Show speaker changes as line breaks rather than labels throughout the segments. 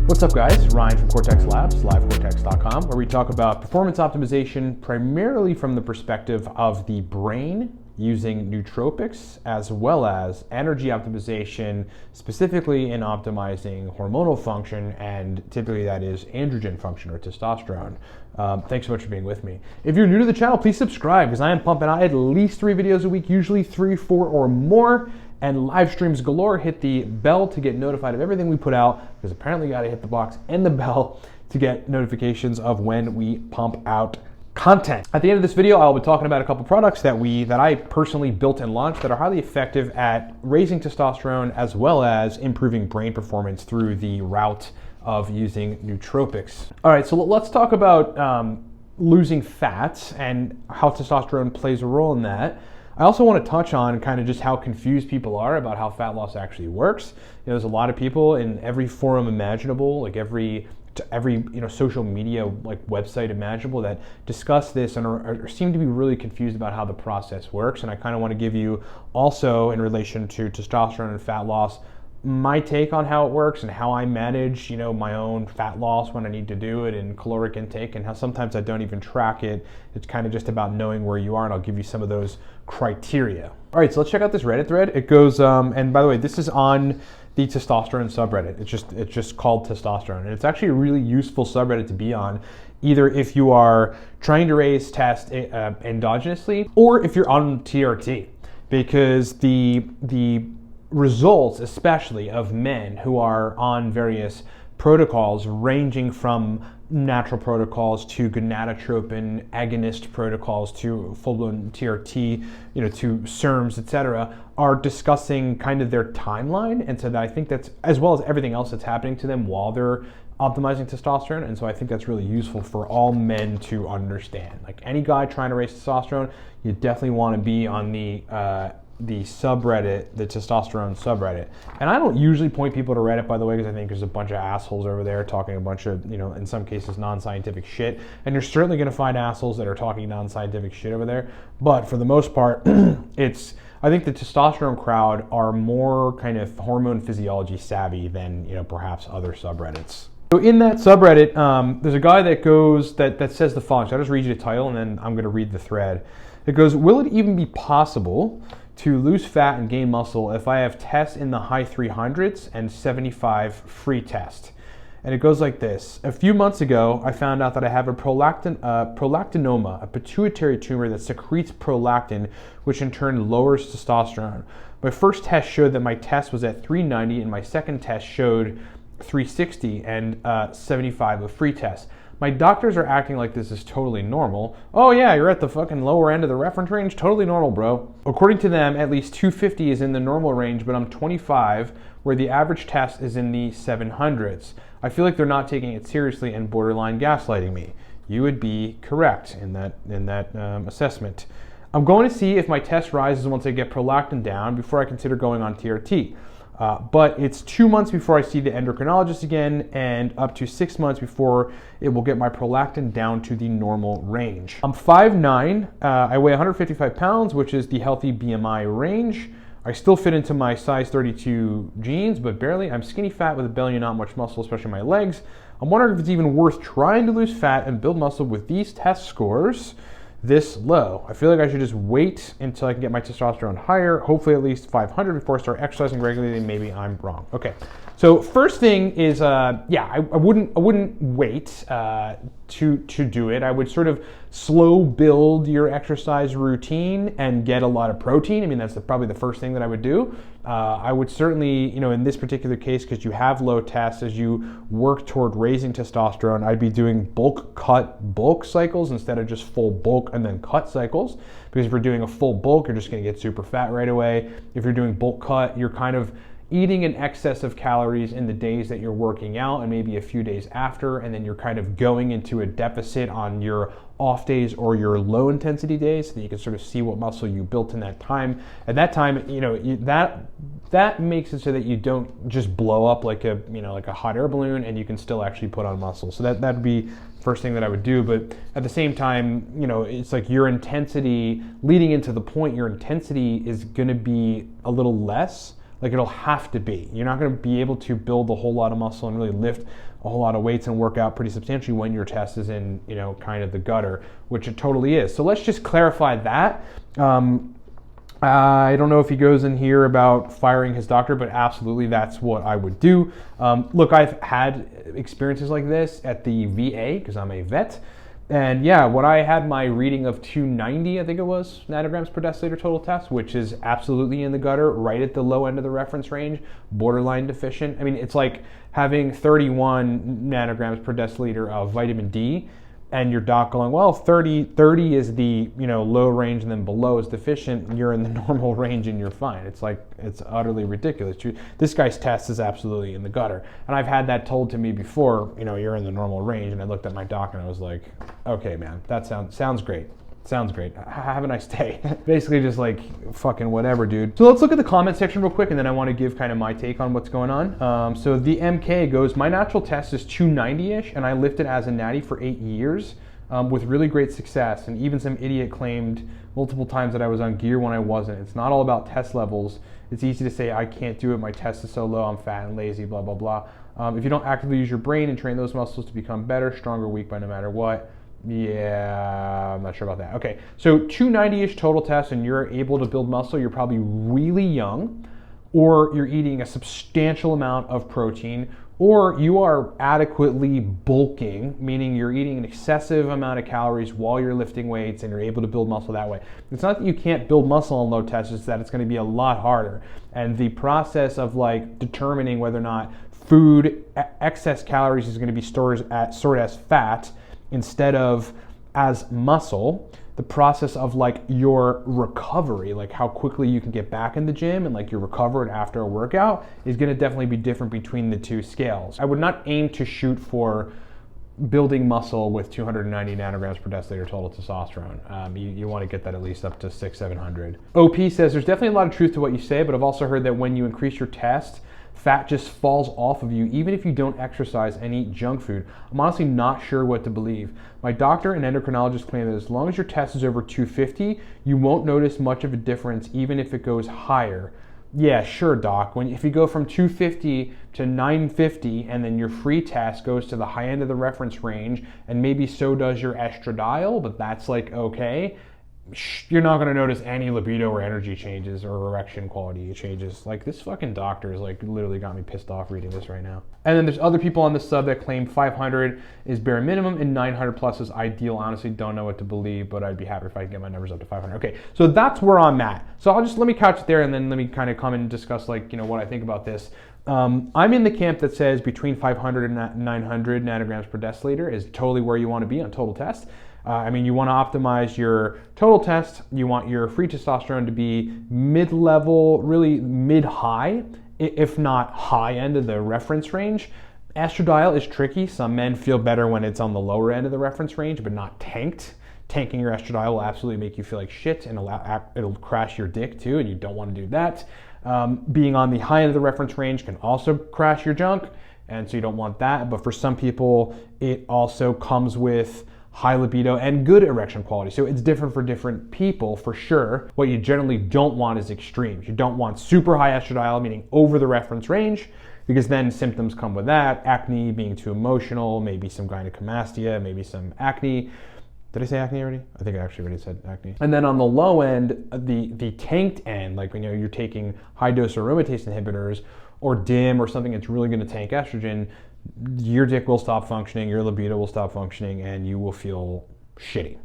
What's up guys, Ryan from Cortex Labs, livecortex.com, where we talk about performance optimization primarily from the perspective of the brain using nootropics, as well as energy optimization, specifically in optimizing hormonal function, and typically that is androgen function or testosterone. Thanks so much for being with me. If you're new to the channel, please subscribe because I am pumping out at least 3 videos a week, usually 3, 4, or more. And live streams galore. Hit the bell to get notified of everything we put out, because apparently you gotta hit the box and the bell to get notifications of when we pump out content. At the end of this video, I'll be talking about a couple products that I personally built and launched that are highly effective at raising testosterone as well as improving brain performance through the route of using nootropics. All right, so let's talk about losing fat and how testosterone plays a role in that. I also want to touch on kind of just how confused people are about how fat loss actually works. There's a lot of people in every forum imaginable, like every social media website imaginable that discuss this and seem to be really confused about how the process works. And I kind of want to give you also, in relation to testosterone and fat loss, my take on how it works and how I manage, my own fat loss when I need to do it, and caloric intake, and how sometimes I don't even track it. It's kind of just about knowing where you are, and I'll give you some of those criteria. All right, so let's check out this Reddit thread. It goes, and by the way, this is on the testosterone subreddit. It's just called testosterone, and it's actually a really useful subreddit to be on, either if you are trying to raise test endogenously or if you're on TRT, because the results, especially of men who are on various protocols ranging from natural protocols to gonadotropin agonist protocols to full-blown TRT, to SERMs, etc., are discussing kind of their timeline. And so that I think that's, as well as everything else that's happening to them while they're optimizing testosterone. And so I think that's really useful for all men to understand. Like any guy trying to raise testosterone, you definitely want to be on the subreddit, the testosterone subreddit. And I don't usually point people to Reddit, by the way, because I think there's a bunch of assholes over there talking a bunch of, in some cases, non-scientific shit. And you're certainly going to find assholes that are talking non-scientific shit over there. But for the most part, I think the testosterone crowd are more kind of hormone physiology savvy than, perhaps other subreddits. So in that subreddit, there's a guy that says the following. So I'll just read you the title and then I'm going to read the thread. It goes, will it even be possible to lose fat and gain muscle if I have tests in the high 300s and 75 free test? And it goes like this. A few months ago, I found out that I have a prolactinoma, a pituitary tumor that secretes prolactin, which in turn lowers testosterone. My first test showed that my test was at 390, and my second test showed 360 and 75 of free tests. My doctors are acting like this is totally normal. Oh yeah, you're at the fucking lower end of the reference range. Totally normal, bro. According to them, at least 250 is in the normal range, but I'm 25, where the average test is in the 700s. I feel like they're not taking it seriously and borderline gaslighting me. You would be correct in that assessment. I'm going to see if my test rises once I get prolactin down before I consider going on TRT. But it's 2 months before I see the endocrinologist again, and up to 6 months before it will get my prolactin down to the normal range. I'm 5'9", I weigh 155 pounds, which is the healthy BMI range. I still fit into my size 32 jeans, but barely. I'm skinny fat with a belly and not much muscle, especially my legs. I'm wondering if it's even worth trying to lose fat and build muscle with these test scores this low. I feel like I should just wait until I can get my testosterone higher, hopefully at least 500 before I start exercising regularly. Maybe I'm wrong. Okay, so first thing is, I wouldn't wait to do it. I would sort of slow build your exercise routine and get a lot of protein. I mean, that's probably the first thing that I would do. I would certainly, in this particular case, because you have low tests, as you work toward raising testosterone, I'd be doing bulk cut bulk cycles instead of just full bulk and then cut cycles. Because if you're doing a full bulk, you're just going to get super fat right away. If you're doing bulk cut, you're kind of eating an excess of calories in the days that you're working out and maybe a few days after, and then you're kind of going into a deficit on your off days or your low intensity days so that you can sort of see what muscle you built in that time. At that time, that makes it so that you don't just blow up like a hot air balloon, and you can still actually put on muscle. So that'd be first thing that I would do. But at the same time, it's like your intensity leading into the point, your intensity is going to be a little less Like it'll have to be. You're not going to be able to build a whole lot of muscle and really lift a whole lot of weights and work out pretty substantially when your test is in, kind of the gutter, which it totally is. So let's just clarify that. I don't know if he goes in here about firing his doctor, but absolutely that's what I would do. Look, I've had experiences like this at the VA because I'm a vet. And yeah, when I had my reading of 290, I think it was, nanograms per deciliter total test, which is absolutely in the gutter, right at the low end of the reference range, borderline deficient. I mean, it's like having 31 nanograms per deciliter of vitamin D and your doc going, well, 30 is the low range and then below is deficient. You're in the normal range and you're fine. It's like, it's utterly ridiculous. This guy's test is absolutely in the gutter. And I've had that told to me before, you're in the normal range. And I looked at my doc and I was like, okay, man, that sounds great. Sounds great. Have a nice day. Basically just like fucking whatever, dude. So let's look at the comment section real quick and then I want to give kind of my take on what's going on. So the MK goes, my natural test is 290-ish and I lifted as a natty for 8 years with really great success. And even some idiot claimed multiple times that I was on gear when I wasn't. It's not all about test levels. It's easy to say I can't do it. My test is so low. I'm fat and lazy, blah, blah, blah. If you don't actively use your brain and train those muscles to become better, stronger, weak by no matter what, yeah, I'm not sure about that. Okay, so 290-ish total test and you're able to build muscle, you're probably really young, or you're eating a substantial amount of protein, or you are adequately bulking, meaning you're eating an excessive amount of calories while you're lifting weights and you're able to build muscle that way. It's not that you can't build muscle on low tests, it's that it's going to be a lot harder. And the process of like determining whether or not food excess calories is going to be stored as fat instead of as muscle, the process of like your recovery, like how quickly you can get back in the gym and like you're recovered after a workout is going to definitely be different between the two scales. I would not aim to shoot for building muscle with 290 nanograms per deciliter total testosterone. You want to get that at least up to 600-700. OP says, there's definitely a lot of truth to what you say, but I've also heard that when you increase your test, fat just falls off of you even if you don't exercise and eat junk food. I'm honestly not sure what to believe. My doctor and endocrinologist claim that as long as your test is over 250, you won't notice much of a difference even if it goes higher. Yeah, sure, doc. If you go from 250 to 950 and then your free test goes to the high end of the reference range and maybe so does your estradiol, but that's like okay, you're not going to notice any libido or energy changes or erection quality changes. Like this fucking doctor is like literally got me pissed off reading this right now. And then there's other people on the sub that claim 500 is bare minimum and 900 plus is ideal. Honestly, don't know what to believe, but I'd be happy if I could get my numbers up to 500. Okay, so that's where I'm at. So let me couch it there and then let me kind of come and discuss like, what I think about this. I'm in the camp that says between 500 and 900 nanograms per deciliter is totally where you want to be on total test. You want to optimize your total test. You want your free testosterone to be mid-level, really mid-high, if not high end of the reference range. Estradiol is tricky. Some men feel better when it's on the lower end of the reference range, but not tanked. Tanking your estradiol will absolutely make you feel like shit and it'll crash your dick too, and you don't want to do that. Being on the high end of the reference range can also crash your junk, and so you don't want that. But for some people, it also comes with high libido and good erection quality. So it's different for different people for sure. What you generally don't want is extremes. You don't want super high estradiol, meaning over the reference range, because then symptoms come with that. Acne, being too emotional, maybe some gynecomastia, maybe some acne. Did I say acne already? I think I actually already said acne. And then on the low end, the tanked end, like you're taking high dose aromatase inhibitors or DIM or something that's really gonna tank estrogen, your dick will stop functioning, your libido will stop functioning, and you will feel shitty.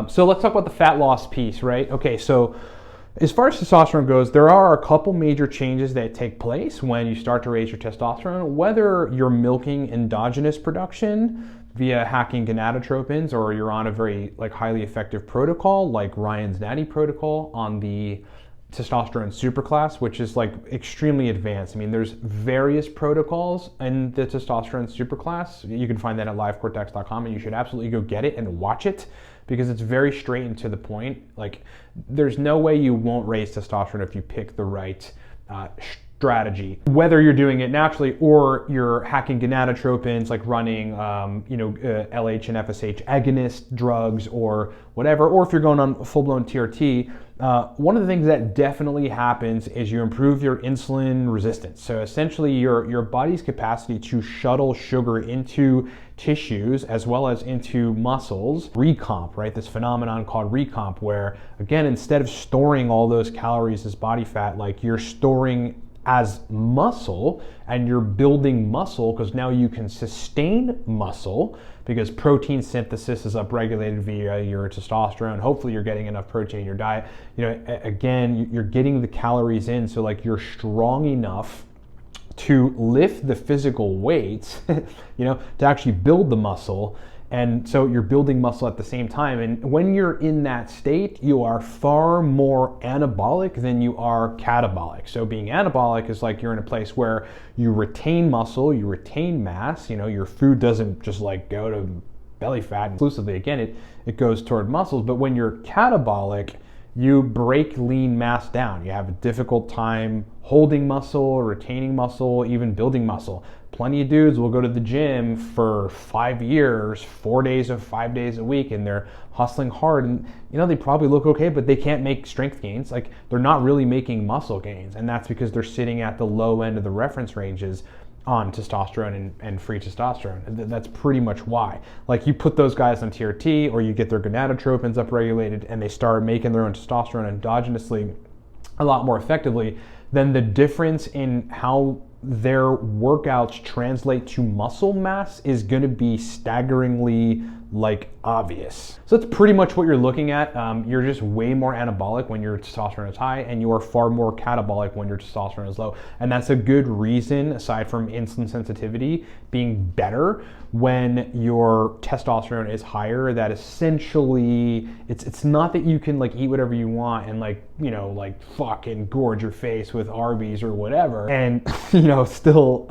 So let's talk about the fat loss piece, right? Okay, so as far as testosterone goes, there are a couple major changes that take place when you start to raise your testosterone, whether you're milking endogenous production via hacking gonadotropins or you're on a very highly effective protocol like Ryan's Natty protocol on the testosterone superclass, which is extremely advanced. There's various protocols in the testosterone superclass. You can find that at livecortex.com and you should absolutely go get it and watch it because it's very straight and to the point. There's no way you won't raise testosterone if you pick the right strategy, whether you're doing it naturally or you're hacking gonadotropins, like running, LH and FSH agonist drugs or whatever, or if you're going on full-blown TRT. One of the things that definitely happens is you improve your insulin resistance. So essentially your body's capacity to shuttle sugar into tissues as well as into muscles, recomp, right? This phenomenon called recomp, where again, instead of storing all those calories as body fat, like you're storing as muscle and you're building muscle because now you can sustain muscle because protein synthesis is upregulated via your testosterone. Hopefully you're getting enough protein in your diet. Again, you're getting the calories in, so like you're strong enough to lift the physical weights, to actually build the muscle. And so you're building muscle at the same time. And when you're in that state, you are far more anabolic than you are catabolic. So being anabolic is like you're in a place where you retain muscle, you retain mass, your food doesn't just like go to belly fat exclusively. Again, it goes toward muscles. But when you're catabolic, you break lean mass down. You have a difficult time holding muscle, retaining muscle, even building muscle. Plenty of dudes will go to the gym for 5 years, 4 days of 5 days a week, and they're hustling hard, and they probably look okay, but they can't make strength gains. Like, they're not really making muscle gains, and that's because they're sitting at the low end of the reference ranges on testosterone and free testosterone. That's pretty much why. Like, you put those guys on TRT, or you get their gonadotropins upregulated, and they start making their own testosterone endogenously a lot more effectively, then the difference in how their workouts translate to muscle mass is going to be staggeringly obvious. So that's pretty much what you're looking at. You're just way more anabolic when your testosterone is high, and you are far more catabolic when your testosterone is low. And that's a good reason, aside from insulin sensitivity being better, when your testosterone is higher, that essentially it's not that you can eat whatever you want and fucking gorge your face with Arby's or whatever and still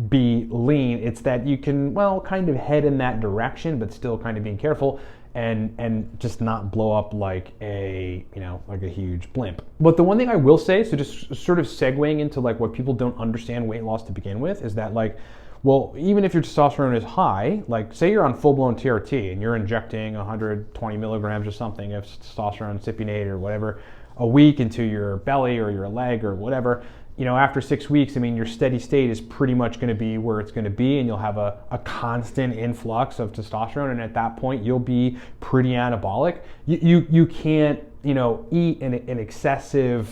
be lean. It's that you can kind of head in that direction, but still kind of being careful and just not blow up like a huge blimp. But the one thing I will say, so just sort of segueing into what people don't understand weight loss to begin with, is that even if your testosterone is high, say you're on full-blown TRT and you're injecting 120 milligrams or something of testosterone cypionate or whatever a week into your belly or your leg or whatever, after 6 weeks, your steady state is pretty much going to be where it's going to be, and you'll have a constant influx of testosterone, and at that point, you'll be pretty anabolic. You can't, eat an excessive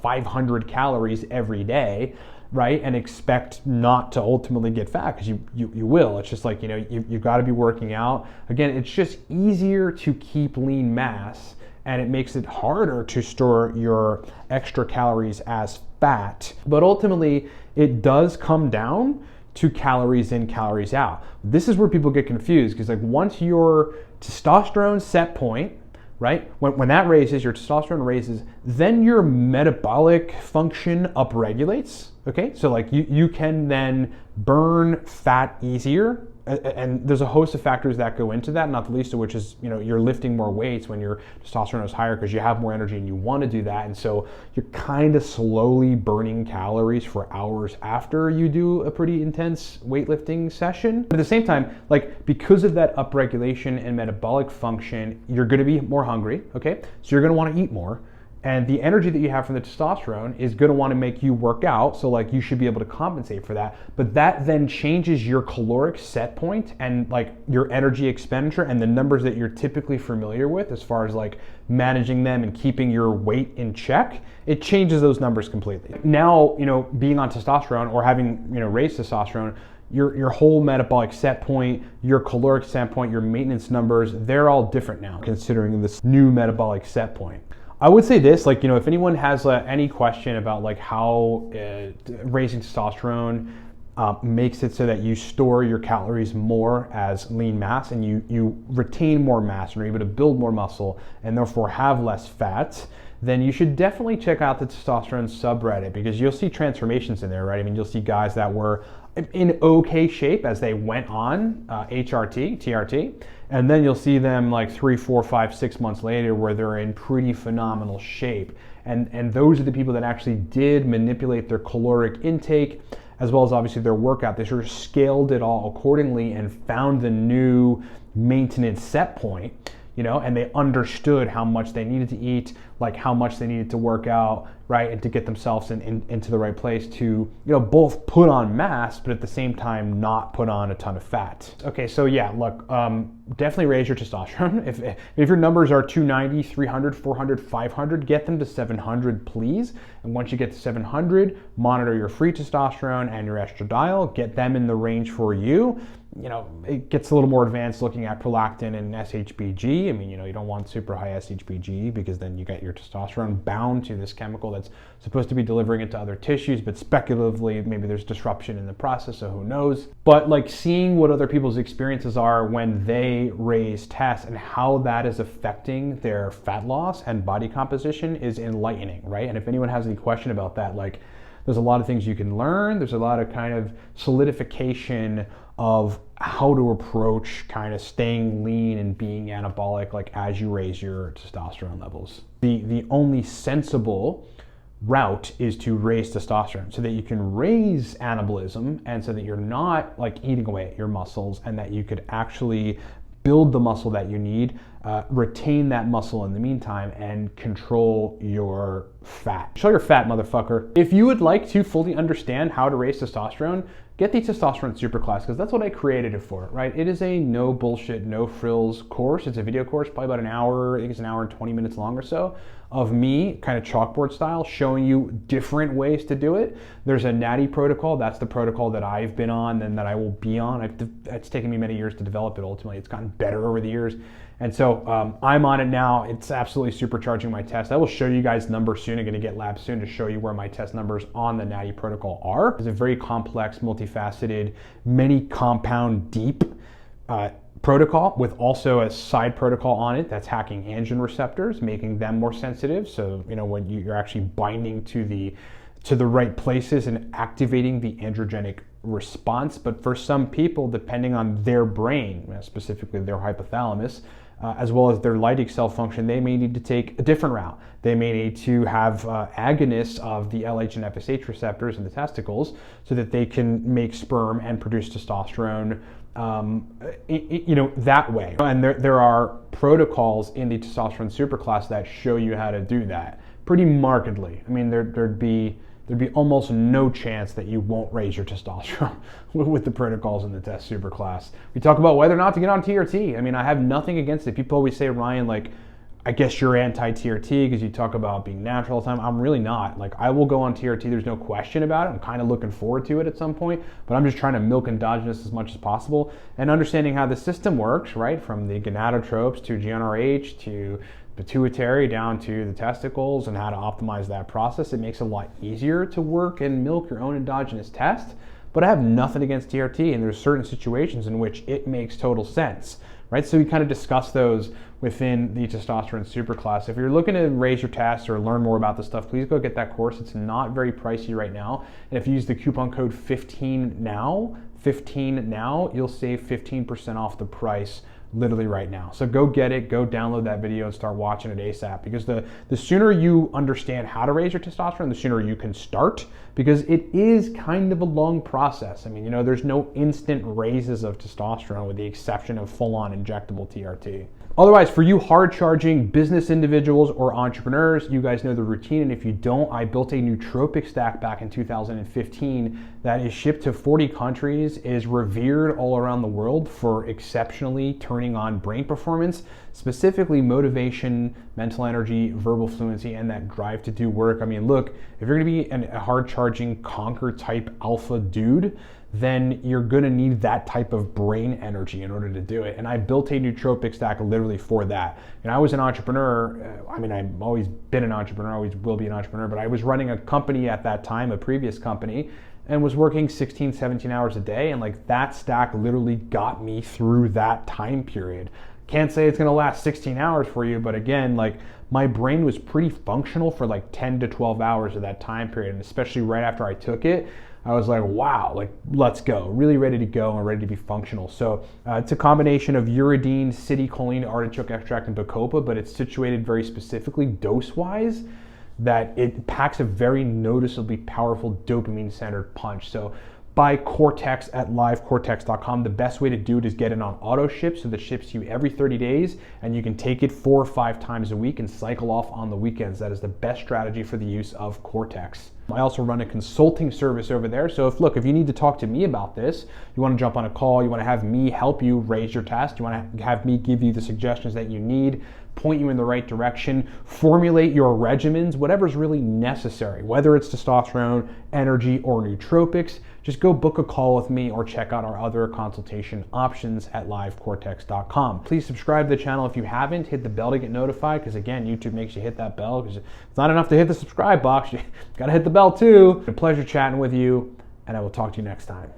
500 calories every day, right, and expect not to ultimately get fat, because you will. It's just you've got to be working out. Again, it's just easier to keep lean mass, and it makes it harder to store your extra calories as fat. But ultimately, it does come down to calories in, calories out. This is where people get confused, because once your testosterone set point, right, when that raises, your testosterone raises, then your metabolic function upregulates, okay? So you can then burn fat easier, and there's a host of factors that go into that, not the least of which is, you're lifting more weights when your testosterone is higher because you have more energy and you want to do that. And so you're kind of slowly burning calories for hours after you do a pretty intense weightlifting session. But at the same time, because of that upregulation and metabolic function, you're going to be more hungry, okay? So you're going to want to eat more. And the energy that you have from the testosterone is going to want to make you work out, so you should be able to compensate for that. But that then changes your caloric set point and your energy expenditure and the numbers that you're typically familiar with as far as managing them and keeping your weight in check. It changes those numbers completely. Now, being on testosterone or having raised testosterone, your whole metabolic set point, your caloric set point, your maintenance numbers, they're all different now considering this new metabolic set point. I would say this, if anyone has any question about how raising testosterone makes it so that you store your calories more as lean mass and you retain more mass and are able to build more muscle and therefore have less fat, then you should definitely check out the testosterone subreddit, because you'll see transformations in there, right? You'll see guys that were in okay shape as they went on HRT, TRT, and then you'll see them like 3, 4, 5, 6 months later where they're in pretty phenomenal shape. And those are the people that actually did manipulate their caloric intake as well as obviously their workout. They sort of scaled it all accordingly and found the new maintenance set point, you know, and they understood how much they needed to eat, like how much they needed to work out, right, and to get themselves into the right place to, you know, both put on mass, but at the same time not put on a ton of fat. Okay, so yeah, look, definitely raise your testosterone. If your numbers are 290, 300, 400, 500, get them to 700, please. And once you get to 700, monitor your free testosterone and your estradiol, get them in the range for you. You know, it gets a little more advanced looking at prolactin and SHBG. I mean, you know, you don't want super high SHBG because then you get your testosterone bound to this chemical that's supposed to be delivering it to other tissues, but speculatively, maybe there's disruption in the process, so who knows. But like seeing what other people's experiences are when they raise tests and how that is affecting their fat loss and body composition is enlightening, right? And if anyone has any question about that, like there's a lot of things you can learn. There's a lot of kind of solidification of how to approach kind of staying lean and being anabolic like as you raise your testosterone levels. The only sensible route is to raise testosterone so that you can raise anabolism and so that you're not like eating away at your muscles and that you could actually build the muscle that you need, retain that muscle in the meantime, and control your fat. Show your fat, motherfucker. If you would like to fully understand how to raise testosterone, get the Testosterone Superclass, because that's what I created it for, right? It is a no bullshit, no frills course. It's a video course, probably about an hour, I think it's an hour and 20 minutes long or so, of me kind of chalkboard style showing you different ways to do it. There's a natty protocol. That's the protocol that I've been on and that I will be on. It's taken me many years to develop it. Ultimately, it's gotten better over the years. And so I'm on it now. It's absolutely supercharging my test. I will show you guys numbers soon. I'm going to get labs soon to show you where my test numbers on the natty protocol are. It's a very complex, multifaceted, many compound, deep protocol with also a side protocol on it that's hacking androgen receptors, making them more sensitive. So, you know, when you're actually binding to the right places and activating the androgenic response. But for some people, depending on their brain, specifically their hypothalamus, as well as their Leydig cell function, they may need to take a different route. They may need to have agonists of the LH and FSH receptors in the testicles so that they can make sperm and produce testosterone, you know, that way. And there are protocols in the Testosterone Superclass that show you how to do that pretty markedly. I mean, there'd be almost no chance that you won't raise your testosterone with the protocols in the Test Superclass. We talk about whether or not to get on TRT. I mean, I have nothing against it. People always say, Ryan, like, I guess you're anti-TRT because you talk about being natural all the time. I'm really not. Like, I will go on TRT. There's no question about it. I'm kind of looking forward to it at some point, but I'm just trying to milk endogenous as much as possible and understanding how the system works, right? From the gonadotropes to GnRH to pituitary down to the testicles and how to optimize that process. It makes it a lot easier to work and milk your own endogenous test, but I have nothing against TRT, and there's certain situations in which it makes total sense, right? So we kind of discuss those within the Testosterone Superclass. If you're looking to raise your test or learn more about this stuff, please go get that course. It's not very pricey right now. And if you use the coupon code 15 now, you'll save 15% off the price literally right now. So go get it, go download that video and start watching it ASAP, because the sooner you understand how to raise your testosterone, the sooner you can start, because it is kind of a long process. I mean, you know, there's no instant raises of testosterone with the exception of full-on injectable TRT. Otherwise, for you hard-charging business individuals or entrepreneurs, you guys know the routine, and if you don't, I built a nootropic stack back in 2015 that is shipped to 40 countries, is revered all around the world for exceptionally turning on brain performance, specifically motivation, mental energy, verbal fluency, and that drive to do work. I mean, look, if you're gonna be a hard-charging conquer-type alpha dude, then you're gonna need that type of brain energy in order to do it. And I built a nootropic stack literally for that. And I was an entrepreneur. I mean, I've always been an entrepreneur, always will be an entrepreneur, but I was running a company at that time, a previous company, and was working 16, 17 hours a day. And like that stack literally got me through that time period. Can't say it's gonna last 16 hours for you, but again, like my brain was pretty functional for like 10 to 12 hours of that time period. And especially right after I took it, I was like, wow, like let's go, really ready to go and ready to be functional. So it's a combination of uridine, citicoline, artichoke extract, and bacopa, but it's situated very specifically dose-wise that it packs a very noticeably powerful dopamine-centered punch. So buy Cortex at livecortex.com. The best way to do it is get it on auto ship, so that ships you every 30 days and you can take it 4 or 5 times a week and cycle off on the weekends. That is the best strategy for the use of Cortex. I also run a consulting service over there. So if you need to talk to me about this, you want to jump on a call, you want to have me help you raise your test, you want to have me give you the suggestions that you need, point you in the right direction, formulate your regimens, whatever's really necessary, whether it's testosterone, energy, or nootropics, just go book a call with me or check out our other consultation options at livecortex.com. Please subscribe to the channel if you haven't. Hit the bell to get notified, because again, YouTube makes you hit that bell, because it's not enough to hit the subscribe box, you gotta hit the bell too. It's a pleasure chatting with you, and I will talk to you next time.